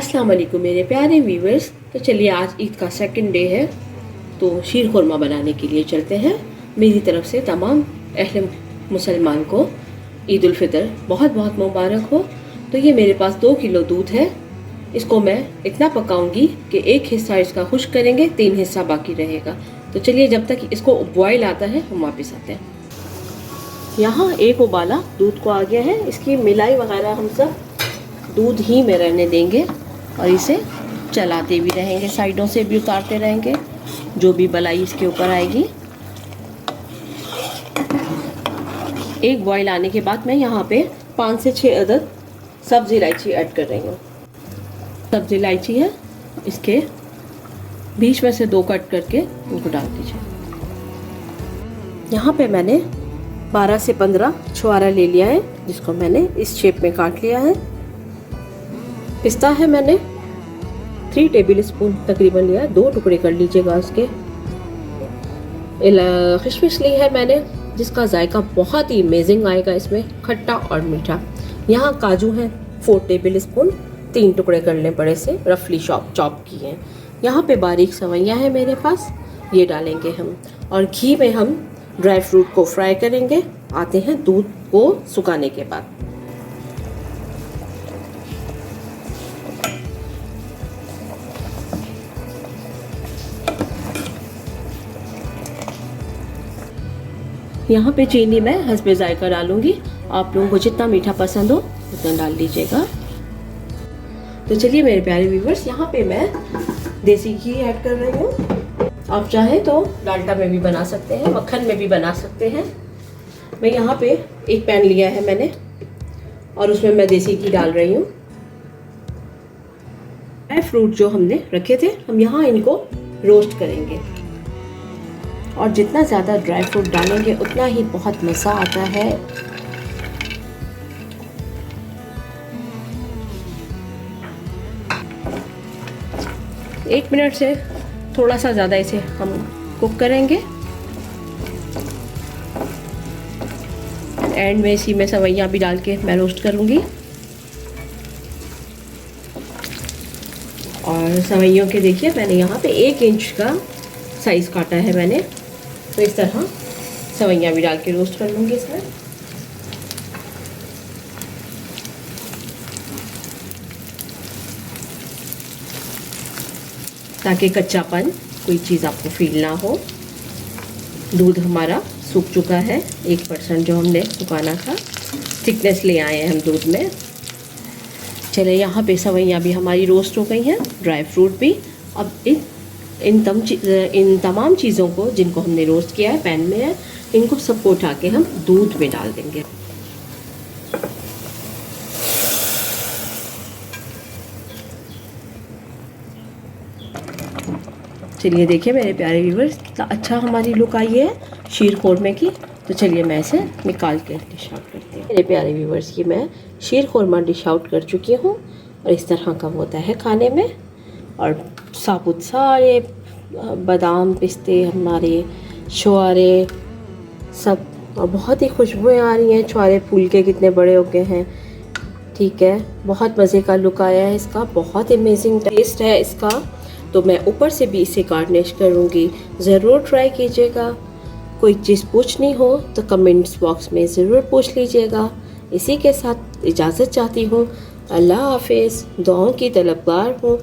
अस्सलाम वालेकुम मेरे प्यारे व्यूवर्स। तो चलिए आज ईद का सेकंड डे है, तो शीर खुरमा बनाने के लिए चलते हैं। मेरी तरफ से तमाम अहले मुसलमान को ईद उल फितर बहुत बहुत मुबारक हो। तो ये मेरे पास 2 किलो दूध है। इसको मैं इतना पकाऊंगी कि एक हिस्सा इसका खुश्क करेंगे, 3 हिस्सा बाकी रहेगा। तो चलिए जब तक इसको बॉयल आता है हम वापस आते हैं। यहाँ एक उबाला दूध को आ गया है। इसकी मिलाई वगैरह हम सब दूध ही में रहने देंगे और इसे चलाते भी रहेंगे, साइडों से भी उतारते रहेंगे जो भी बलाई इसके ऊपर आएगी। एक बॉईल आने के बाद मैं यहाँ पे 5 से 6 अदद सब्ज़ इलायची ऐड कर रही हूँ। सब्ज़ इलायची है, इसके बीच में से 2 कट करके उनको डाल दीजिए। यहाँ पे मैंने 12 से 15 छुआरा ले लिया है, जिसको मैंने इस शेप में काट लिया है। पिस्ता है मैंने 3 टेबल स्पून तकरीबन लिया, 2 टुकड़े कर लीजिएगा उसके। किशमिश ली है मैंने, जिसका जायका बहुत ही अमेजिंग आएगा इसमें, खट्टा और मीठा। यहाँ काजू है 4 टेबल स्पून, 3 टुकड़े कर लें बड़े से, रफली चॉप किए हैं। यहाँ पे बारीक सवैयाँ हैं मेरे पास, ये डालेंगे हम। और घी में हम ड्राई फ्रूट को फ्राई करेंगे। आते हैं दूध को सुखाने के बाद। यहाँ पे चीनी मैं हस्बे जायका डालूंगी, आप लोगों को जितना मीठा पसंद हो उतना डाल लीजिएगा। तो चलिए मेरे प्यारे व्यूवर्स, यहाँ पे मैं देसी घी ऐड कर रही हूँ। आप चाहें तो डालडा में भी बना सकते हैं, मक्खन में भी बना सकते हैं। मैं यहाँ पे एक पैन लिया है मैंने और उसमें मैं देसी घी डाल रही हूँ। ड्राई फ्रूट जो हमने रखे थे, हम यहाँ इनको रोस्ट करेंगे और जितना ज़्यादा ड्राई फ्रूट डालेंगे उतना ही बहुत मज़ा आता है। एक मिनट से थोड़ा सा ज़्यादा इसे हम कुक करेंगे। एंड में इसी में सवैयाँ भी डाल के मैं रोस्ट करूँगी। और सवैयों के देखिए मैंने यहाँ पे 1 इंच का साइज़ काटा है मैंने, तो इस तरह सवैयाँ भी डाल के रोस्ट कर लूँगी इसमें। ताकि कच्चापन कोई चीज़ आपको फील ना हो। दूध हमारा सूख चुका है, 1% जो हमने सुखाना था, थिकनेस ले आए हैं हम दूध में। चले यहाँ पे सवैयाँ भी हमारी रोस्ट हो गई हैं, ड्राई फ्रूट भी। अब इन तमाम चीज़ों को जिनको हमने रोस्ट किया है पैन में है, इनको सबको उठा के हम दूध में डाल देंगे। चलिए देखिए मेरे प्यारे व्यूवर्स, कितना अच्छा हमारी लुक आई है शीर खुरमे की। तो चलिए मैं इसे निकाल के डिश आउट करती हूँ। मेरे प्यारे व्यूवर्स, ये मैं शीर खुरमा डिश आउट कर चुकी हूँ और इस तरह का होता है खाने में। और साबुत सारे बादाम, पिस्ते, हमारे छुआरे सब, और बहुत ही खुशबुएं आ रही हैं। छुआरे फूल के कितने बड़े हो गए हैं। ठीक है, बहुत मज़े का लुक आया है इसका, बहुत अमेजिंग टेस्ट है इसका। तो मैं ऊपर से भी इसे गार्निश करूँगी, ज़रूर ट्राई कीजिएगा। कोई चीज़ पूछनी हो तो कमेंट्स बॉक्स में ज़रूर पूछ लीजिएगा। इसी के साथ इजाज़त चाहती हूँ। अल्लाह हाफिज़। दुआओं की तलबगार हूँ।